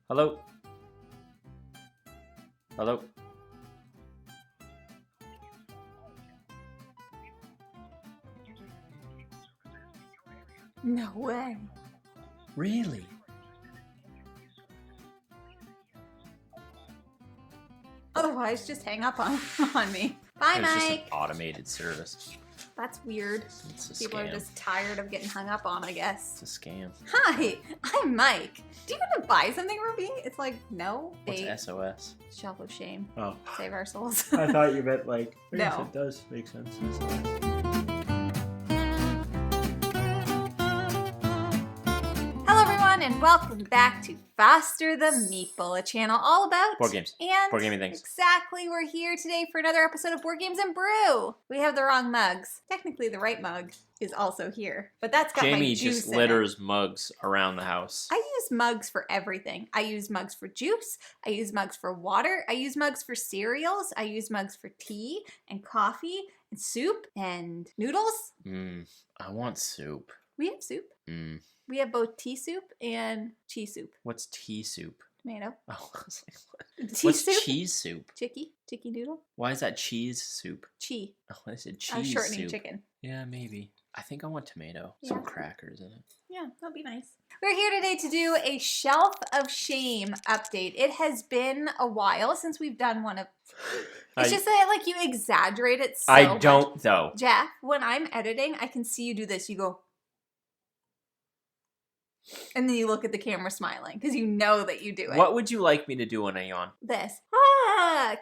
Hello? Hello? No way. Really? Otherwise, just hang up on me. Bye, It's just an Mike. automated service. That's weird. It's a People scam. are just tired of getting hung up on, I guess. It's a scam. Hi, I'm Mike. Do you want to buy something from me? It's like, no. What's SOS? Shelf of shame. Oh. Save our souls. I thought you meant like, I guess No. it does make sense. SOS. Hello, everyone, and welcome back to Foster the Meeple, a channel all about Board games. and Board gaming things. Exactly, we're here today for another episode of Board Games and Brew. We have the wrong mugs. Technically, the right mug is also here, but that's got my Jamie juice just in it. litters mugs around the house. I use mugs for everything. I use mugs for juice. I use mugs for water. I use mugs for cereals. I use mugs for tea and coffee and soup and noodles. I want soup. We have soup. We have both tea soup and cheese soup. What's tea soup? Tomato. Oh, I was like, what? Tea What's soup? cheese soup? Chicky noodle. Why is that cheese soup? Chi. Oh, I said I was cheese shortening soup. chicken. Yeah, maybe. I think I want tomato. Yeah. Some crackers in it. Yeah, that'd be nice. We're here today to do a Shelf of Shame update. It has been a while since we've done one of... It's just that like you exaggerate it so I much. don't, though. Jeff, when I'm editing, I can see you do this. You go... And then you look at the camera smiling because you know that you do it. What would you like me to do when I yawn? This.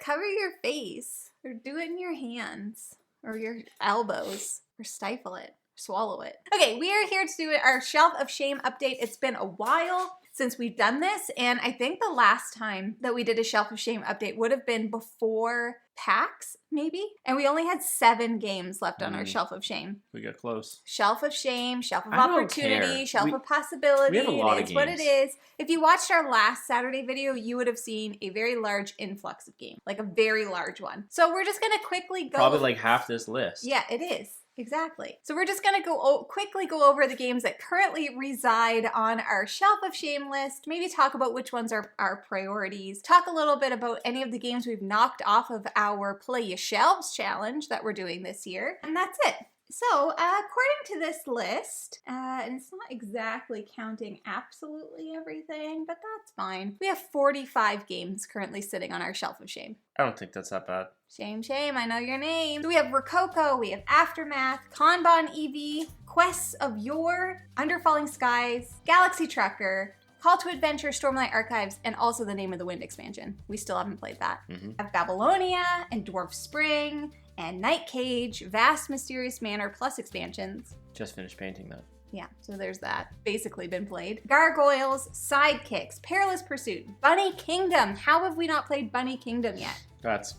Cover your face. Or do it in your hands. Or your elbows. Or stifle it. Swallow it. Okay, we are here to do our Shelf of Shame update. It's been a while since we've done this, and I think the last time that we did a Shelf of Shame update would have been before PAX, maybe? And we only had 7 games left on our Shelf of Shame. We got close. Shelf of Shame, Shelf of I don't Opportunity, care. Shelf of Possibility. we have a lot of It's what it games. is. If you watched our last Saturday video, you would have seen a very large influx of games, like a very large one. So we're just gonna quickly go. Probably like half this list. Yeah, it is. Exactly. So we're just going to quickly go over the games that currently reside on our Shelf of Shame list, maybe talk about which ones are our priorities, talk a little bit about any of the games we've knocked off of our Play Your Shelves challenge that we're doing this year, and that's it. So, according to this list, and it's not exactly counting absolutely everything, but that's fine. We have 45 games currently sitting on our Shelf of Shame. I don't think that's that bad. Shame, shame, I know your name. So we have Rococo, we have Aftermath, Kanban EV, Quests of Yore, Under Falling Skies, Galaxy Trucker, Call to Adventure, Stormlight Archives, and also the Name of the Wind expansion. We still haven't played that. We have Babylonia, and Dwarf Spring, and Night Cage, Vast Mysterious Manor, plus expansions. Just finished painting that. Yeah, so there's that. Basically been played. Gargoyles, Sidekicks, Perilous Pursuit, Bunny Kingdom. How have we not played Bunny Kingdom yet? That's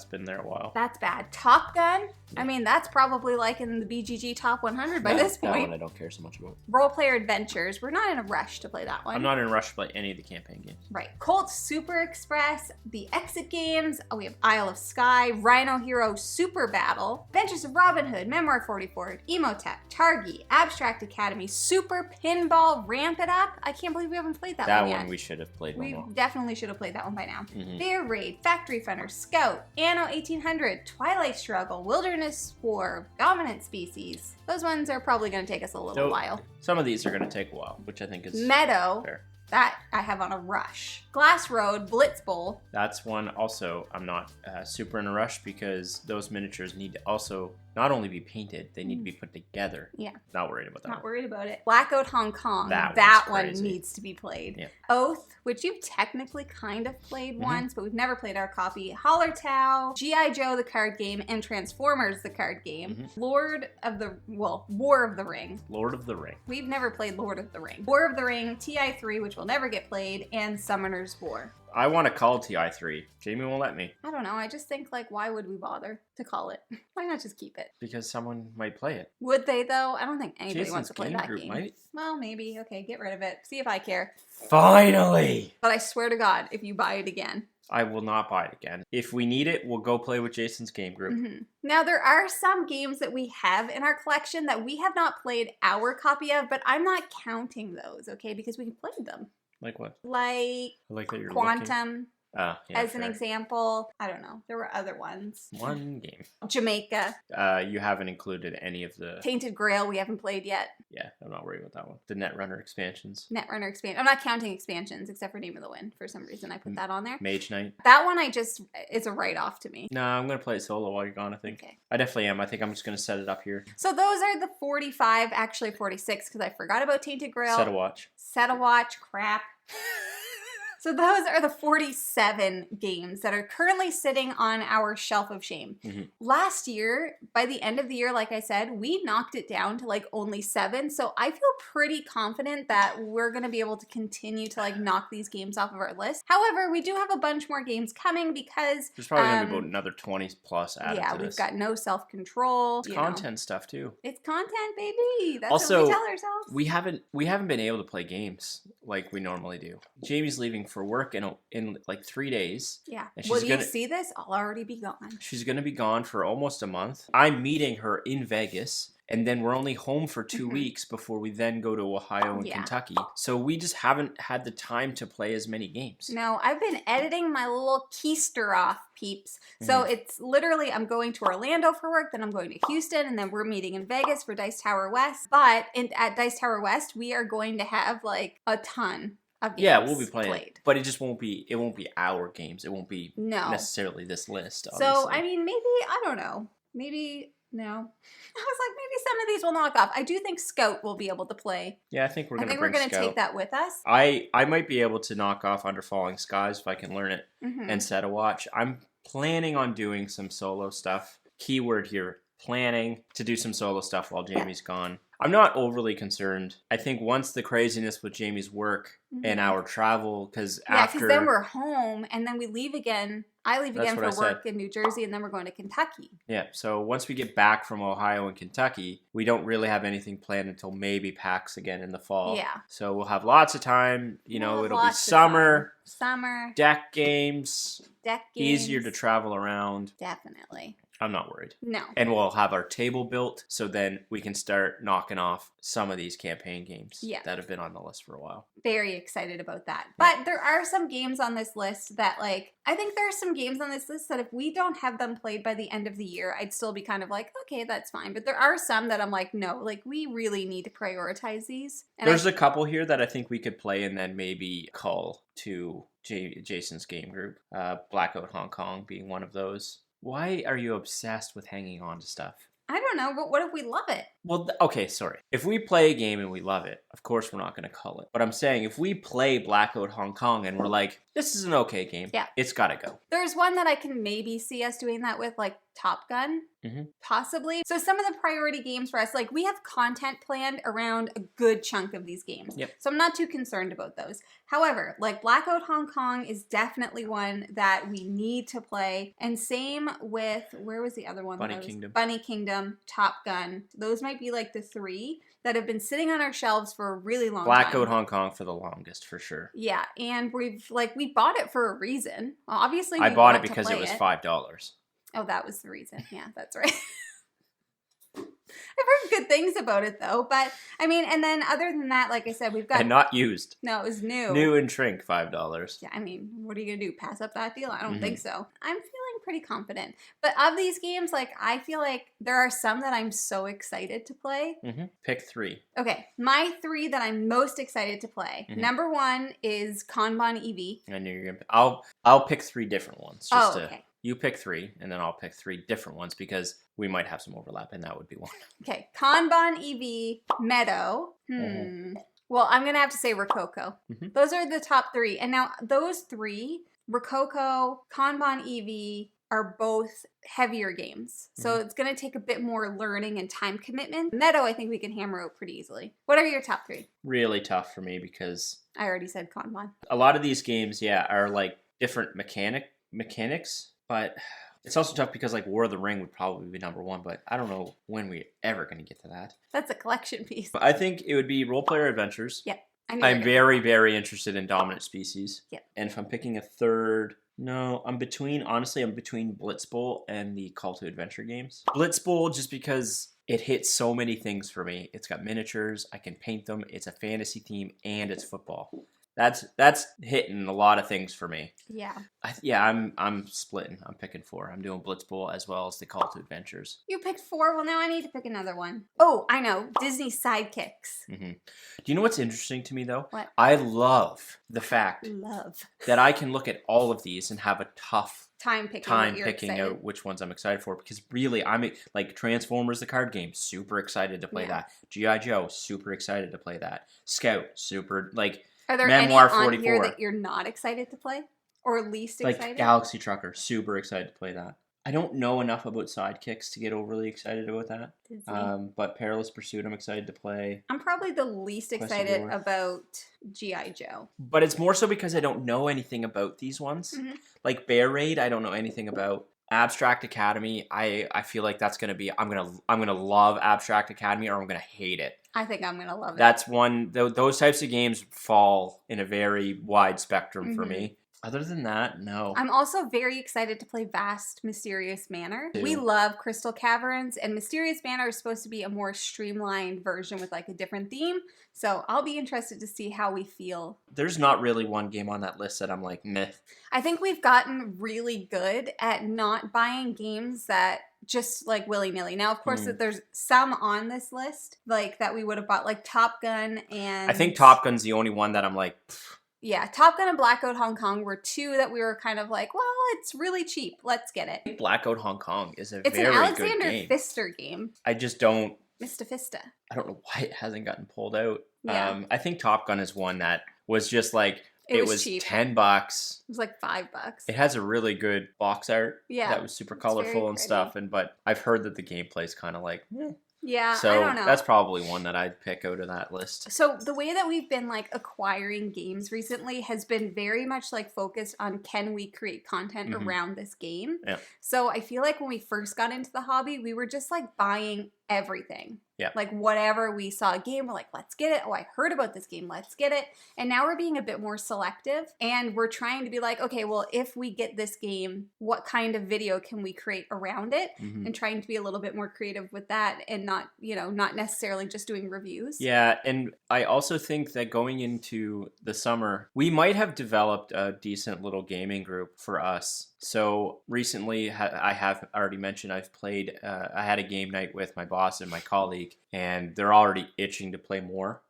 been there a while. That's bad. Top Gun? I mean, that's probably like in the BGG Top 100 by this That point. one I don't care so much about. Role Player Adventures. We're not in a rush to play that one. I'm not in a rush to play any of the campaign games. Right. Colt Super Express, the Exit Games. Oh, we have Isle of Skye, Rhino Hero Super Battle, Adventures of Robin Hood, Memoir 44, Emotech, Targi, Abstract Academy, Super Pinball, Ramp It Up. I can't believe we haven't played that one yet. That one we should have played We one more. definitely should have played that one by now. Bear Raid, Factory Funner, Scout, Anno 1800, Twilight Struggle, Wilderness War, Dominant Species. Those ones are probably going to take us a little while. Some of these are going to take a while, which I think is Meadow, fair. that I have on a rush. Glass Road, Blitz Bowl. That's one also I'm not super in a rush because those miniatures need to also not only be painted, they need to be put together. Yeah. Not worried about that. Not worried about it. Blackout Hong Kong. That one crazy. needs to be played. Yeah. Oath, which you've technically kind of played once, but we've never played our copy. Holler Tau, G.I. Joe the card game, and Transformers the card game. War of the Ring. Lord of the Ring. We've never played Lord of the Ring. War of the Ring, TI3, which will never get played, and Summoner's War. I want to call TI3. Jamie won't let me. I don't know. I just think, like, why would we bother to call it? Why not just keep it? Because someone might play it. Would they, though? I don't think anybody Jason's wants to play game that group game. might. Well, maybe. Okay, get rid of it. See if I care. Finally! But I swear to God, if you buy it again. I will not buy it again. If we need it, we'll go play with Jason's game group. Now, there are some games that we have in our collection that we have not played our copy of, but I'm not counting those, okay? Because we played them. Like what? Like I like that you're Quantum. Yeah, as an fair. example. I don't know. There were other ones. One game. Jamaica. You haven't included any of the... Tainted Grail we haven't played yet. Yeah, I'm not worried about that one. The Netrunner expansions. Netrunner expansion. I'm not counting expansions except for Name of the Wind. For some reason, I put that on there. Mage Knight. That one it's a write-off to me. No, I'm going to play it solo while you're gone, I think. Okay. I definitely am. I think I'm just going to set it up here. So those are the 45, actually 46, because I forgot about Tainted Grail. Set a watch. Set a watch. Crap. So those are the 47 games that are currently sitting on our shelf of shame. Mm-hmm. Last year, by the end of the year, like I said, we knocked it down to like only 7. So I feel pretty confident that we're going to be able to continue to like knock these games off of our list. However, we do have a bunch more games coming because... There's probably going to be about another 20 plus added to this. Yeah, we've got no self-control. It's content stuff too. It's content, baby. That's also, what we tell ourselves. We haven't been able to play games like we normally do. Jamie's leaving for work in like 3 days. Yeah. And Will you see this? I'll already be gone. She's going to be gone for almost a month. I'm meeting her in Vegas. And then we're only home for 2 weeks before we then go to Ohio and Kentucky. So we just haven't had the time to play as many games. No, I've been editing my little keister off, peeps. So it's literally, I'm going to Orlando for work, then I'm going to Houston, and then we're meeting in Vegas for Dice Tower West. But at Dice Tower West, we are going to have like a ton of games. Yeah, we'll be played. But it just won't be our games. It won't be necessarily this list, obviously. So, I mean, maybe, I don't know. Maybe... No. I was like, maybe some of these will knock off. I do think Scout will be able to play. Yeah, I think we're going to bring Scout. Take that with us. I might be able to knock off Under Falling Skies if I can learn it and set a watch. I'm planning on doing some solo stuff. Keyword here, planning to do some solo stuff while Jamie's gone. I'm not overly concerned. I think once the craziness with Jamie's work and our travel, because then we're home and then we leave again. I leave again for work in New Jersey and then we're going to Kentucky. Yeah, so once we get back from Ohio and Kentucky, we don't really have anything planned until maybe PAX again in the fall. Yeah. So we'll have lots of time. It'll be summer. Summer. Deck games. Deck games. Easier to travel around. Definitely. I'm not worried. No. And we'll have our table built, so then we can start knocking off some of these campaign games that have been on the list for a while. Very excited about that. But there are some games on this list that, like, I think there are some games on this list that if we don't have them played by the end of the year, I'd still be kind of like, okay, that's fine. But there are some that I'm like, no, like, we really need to prioritize these. And There's a couple here that I think we could play and then maybe call to Jason's game group. Blackout Hong Kong being one of those. Why are you obsessed with hanging on to stuff? I don't know, but what if we love it? Well, okay, sorry. If we play a game and we love it, of course we're not going to cull it. But I'm saying if we play Blackout Hong Kong and we're like, this is an okay game, it's got to go. There's one that I can maybe see us doing that with, like Top Gun, possibly. So some of the priority games for us, like we have content planned around a good chunk of these games. So I'm not too concerned about those. However, like Blackout Hong Kong is definitely one that we need to play. And same with, where was the other one? Bunny Kingdom. Bunny Kingdom, Top Gun. Those might be like the 3 that have been sitting on our shelves for a really long time. Blackout Hong Kong for the longest, for sure. Yeah, and we bought it for a reason. Well, obviously, I bought it because it was $5. Oh, that was the reason. Yeah, that's right. I've heard good things about it though, but I mean, and then other than that, like I said, we've got... And not used. No, it was new. New and shrink, $5. Yeah, I mean, what are you going to do? Pass up that deal? I don't think so. I'm feeling pretty confident. But of these games, like, I feel like there are some that I'm so excited to play. Pick 3. Okay, my 3 that I'm most excited to play. Number 1 is Kanban EV. I knew you were going to... I'll pick 3 different ones. Okay. You pick 3, and then I'll pick 3 different ones because we might have some overlap, and that would be one. Okay, Kanban EV, Meadow. Well, I'm going to have to say Rococo. Those are the top 3. And now those 3, Rococo, Kanban EV, are both heavier games. So it's going to take a bit more learning and time commitment. Meadow, I think we can hammer out pretty easily. What are your top 3? Really tough for me because... I already said Kanban. A lot of these games, are like different mechanics, but it's also tough because like War of the Ring would probably be number 1, but I don't know when we're ever going to get to that. That's a collection piece. But I think it would be Role Player Adventures. Yep. I'm very, very interested in Dominant Species. Yep. And if I'm picking a third, no, I'm between Blitzbowl and the Call to Adventure games. Blitzbowl just because it hits so many things for me. It's got miniatures, I can paint them, it's a fantasy theme, and it's football. That's hitting a lot of things for me. Yeah. I'm splitting. I'm picking 4. I'm doing Blitz Bowl as well as the Call to Adventures. You picked 4. Well, now I need to pick another one. Oh, I know. Disney Sidekicks. Mm-hmm. Do you know what's interesting to me though? What? I love the fact Love that I can look at all of these and have a tough time picking out which ones I'm excited for, because really I'm like Transformers the card game, super excited to play that. G.I. Joe, super excited to play that. Scout, super like. Are there Memoir any on 44. here that you're not excited to play? Or least excited? Like Galaxy Trucker, super excited to play that. I don't know enough about Sidekicks to get overly excited about that. But Perilous Pursuit, I'm excited to play. I'm probably the least excited about G.I. Joe. But it's more so because I don't know anything about these ones. Mm-hmm. Like Bear Raid, I don't know anything about. Abstract Academy, I feel like that's gonna be I'm gonna love Abstract Academy, or I'm gonna hate it. I think I'm gonna love it. That's one. Those types of games fall in a very wide spectrum for me. Other than that, no. I'm also very excited to play Vast Mysterious Manor. We love Crystal Caverns, and Mysterious Manor is supposed to be a more streamlined version with like a different theme. So I'll be interested to see how we feel. There's not really one game on that list that I'm like, meh. I think we've gotten really good at not buying games that just like willy-nilly. Now, of course, there's some on this list like that we would have bought, like Top Gun and... I think Top Gun's the only one that I'm like... Yeah, Top Gun and Blackout Hong Kong were 2 that we were kind of like, well, it's really cheap. Let's get it. Blackout Hong Kong is a very good game. It's an Alexander game. Pfister game. I just don't... Mr. Fista. I don't know why it hasn't gotten pulled out. Yeah. I think Top Gun is one that was just like... It was cheap. $10. It was like $5. It has a really good box art. Yeah. That was super colorful and stuff. But I've heard that the gameplay is kind of like... Yeah, so I don't know. That's probably one that I'd pick out of that list. So the way that we've been like acquiring games recently has been very much like focused on, can we create content around this game? Yeah. So I feel like when we first got into the hobby, we were just like buying everything. Yeah. Like whatever we saw a game, we're like, let's get it. Oh, I heard about this game. Let's get it. And now we're being a bit more selective, and we're trying to be like, okay, well, if we get this game, what kind of video can we create around it? And trying to be a little bit more creative with that, and not, not necessarily just doing reviews. Yeah. And I also think that going into the summer, we might have developed a decent little gaming group for us. So recently, I have already mentioned I've played, I had a game night with my boss and my colleague, and they're already itching to play more.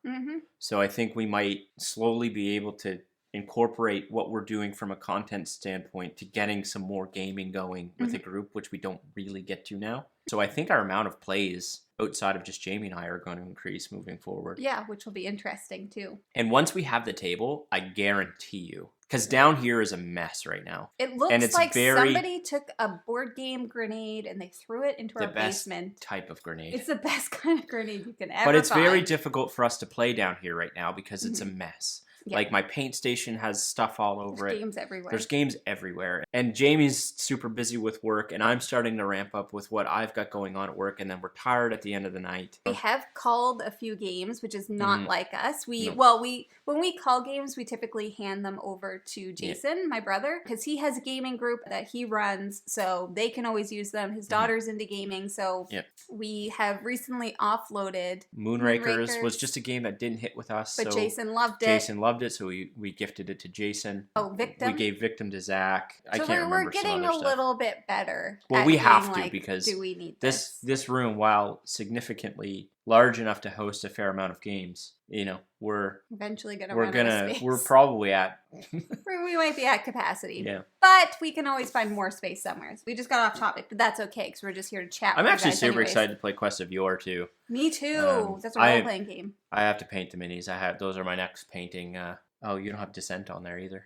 So I think we might slowly be able to incorporate what we're doing from a content standpoint to getting some more gaming going with a group, which we don't really get to now. So I think our amount of plays outside of just Jamie and I are going to increase moving forward. Yeah, which will be interesting too. And once we have the table, I guarantee you, because down here is a mess right now. It looks like somebody took a board game grenade and they threw it into our basement. Best type of grenade. It's the best kind of grenade you can ever But it's find. very difficult for us to play down here right now because it's a mess. Yeah. Like my paint station has stuff all over There's games everywhere. There's games everywhere. And Jamie's super busy with work, and I'm starting to ramp up with what I've got going on at work, and then we're tired at the end of the night. We have called a few games, which is not like us. When we call games, we typically hand them over to Jason, my brother, because he has a gaming group that he runs, so they can always use them. His daughter's into gaming, so we have recently offloaded Moonrakers was just a game that didn't hit with us. But so Jason loved it. Jason loved it, so we gifted it to Jason. Oh, Victim? We gave Victim to Zach. I can't remember. We're getting a little bit better. Well, we have to, because do we need this room, while significantly large enough to host a fair amount of games, we're eventually we're probably at we might be at capacity. Yeah. But we can always find more space somewhere. So we just got off topic, but that's okay because we're just here to chat. I'm actually super excited to play Quest of Yore too. Me too. That's a role-playing game. I have to paint the minis. Those are my next painting. Oh, you don't have Descent on there either.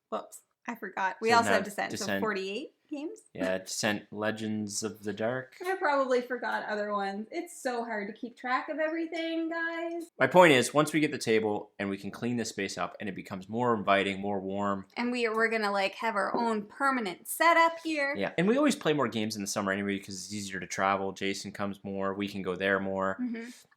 Whoops, I forgot. We also have Descent. So 48 games. Yeah, Descent Legends of the Dark. I probably forgot other ones. It's so hard to keep track of everything, guys. My point is, once we get the table and we can clean this space up and it becomes more inviting, more warm. And we're going to have our own permanent setup here. Yeah, and we always play more games in the summer anyway because it's easier to travel. Jason comes more. We can go there more.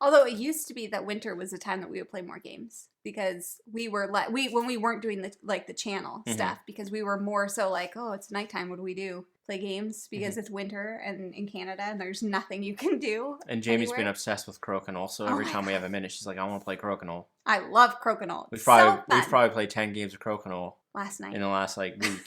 Although it used to be that winter was the time that we would play more games because we were when we weren't doing the channel stuff, because we were more so like, oh, it's nighttime. What do we do? play games because it's winter and in Canada and there's nothing you can do. And Jamie's anywhere. been obsessed with Crokinole, so every time we have a minute, she's like, I want to play Crokinole. I love Crokinole. We've So probably played 10 games of Crokinole last night in the last like week.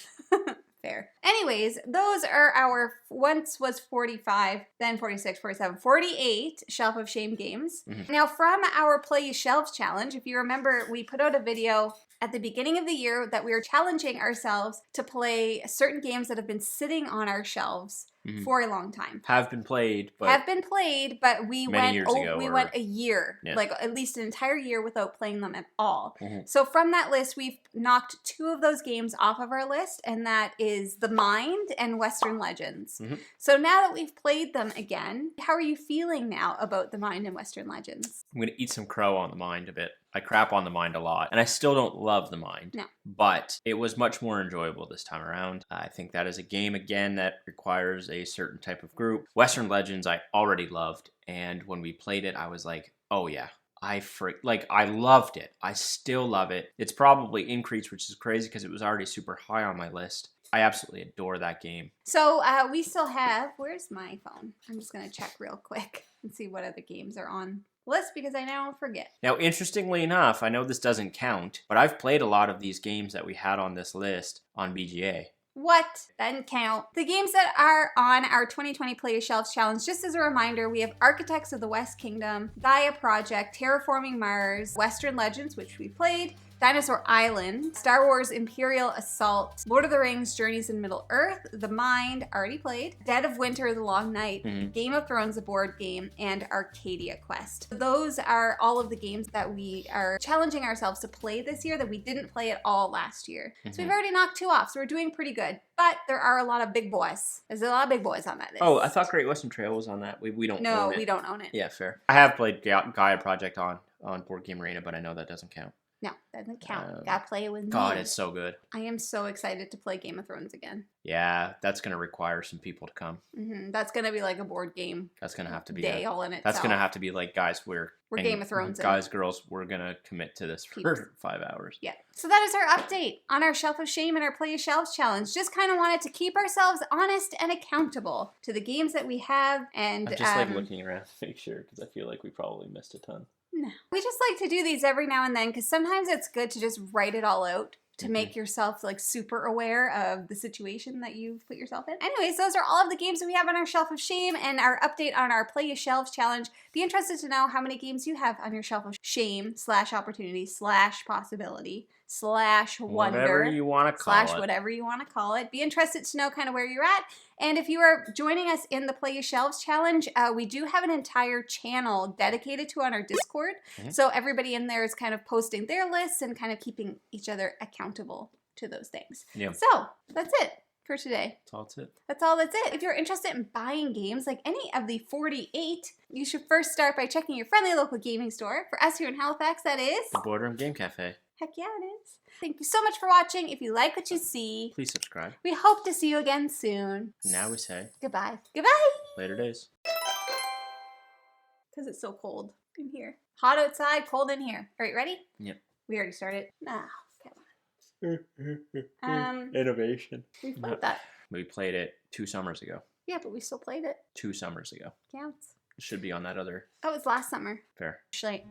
Fair. Anyways, those are our, once was 45, then 46, 47, 48 Shelf of Shame games. Now from our Play Shelves challenge, if you remember, we put out a video at the beginning of the year that we were challenging ourselves to play certain games that have been sitting on our shelves for a long time. Have been played, but we many went years ago, went a year, Yeah. like at least an entire year without playing them at all. So from that list, we've knocked 2 of those games off of our list, and that is The Mind and Western Legends. So now that we've played them again, how are you feeling now about The Mind and Western Legends? I'm going to eat some crow on The Mind a bit. I crap on The Mind a lot, and I still don't love The Mind. No. But it was much more enjoyable this time around. I think that is a game, again, that requires a certain type of group. Western Legends I already loved, and when we played it, I was like, oh yeah. I loved it. I still love it. It's probably increased, which is crazy because it was already super high on my list. I absolutely adore that game. So we still have, where's my phone? I'm just going to check real quick and see what other games are on the list because I now forget. Now, interestingly enough, I know this doesn't count, but I've played a lot of these games that we had on this list on BGA. What? Doesn't count. The games that are on our 2020 Play Shelves Challenge, just as a reminder, we have Architects of the West Kingdom, Gaia Project, Terraforming Mars, Western Legends, which we played, Dinosaur Island, Star Wars Imperial Assault, Lord of the Rings Journeys in Middle-earth, The Mind, already played, Dead of Winter, The Long Night, Game of Thrones, a board game, and Arcadia Quest. Those are all of the games that we are challenging ourselves to play this year that we didn't play at all last year. So we've already knocked 2 off, so we're doing pretty good. But there are a lot of big boys. There's a lot of big boys on that list. Oh, I thought Great Western Trail was on that. We don't own it. No, we don't own it. Yeah, fair. I have played Gaia Project on Board Game Arena, but I know that doesn't count. No, doesn't count. Gotta play it with me. God, it's so good. I am so excited to play Game of Thrones again. Yeah, that's going to require some people to come. That's going to be like a board game. That's going to have to be day all in itself. That's going to have to be like, guys, we're Game of Thrones. Guys, girls, we're going to commit to this for 5 hours. Yeah. So that is our update on our Shelf of Shame and our Play Shelves Challenge. Just kind of wanted to keep ourselves honest and accountable to the games that we have. And I'm just like looking around to make sure because I feel like we probably missed a ton. No. We just like to do these every now and then because sometimes it's good to just write it all out to make yourself like super aware of the situation that you've put yourself in. Anyways, those are all of the games that we have on our Shelf of Shame and our update on our Play Shelves Challenge. Be interested to know how many games you have on your Shelf of Shame /opportunity /possibility /wonder. Whatever you want to call it. Whatever you want to call it. Be interested to know kind of where you're at. And if you are joining us in the Play Shelves Challenge, we do have an entire channel dedicated to on our Discord. So everybody in there is kind of posting their lists and kind of keeping each other accountable to those things. Yeah. So that's it for today. That's all That's it. If you're interested in buying games like any of the 48, you should first start by checking your friendly local gaming store. For us here in Halifax, that is The Boardroom Game Cafe. Heck yeah, it is. Thank you so much for watching. If you like what you see, Please subscribe. we hope to see you again soon. Now we say Goodbye. Goodbye! later days. Because it's so cold in here. Hot outside, cold in here. All right, ready? Yep. We already started. No, come on. Innovation. We played that. We played it 2 summers ago. Yeah, but we still played it. 2 summers ago. Counts. It should be on that other. That was last summer. Fair. Schlane.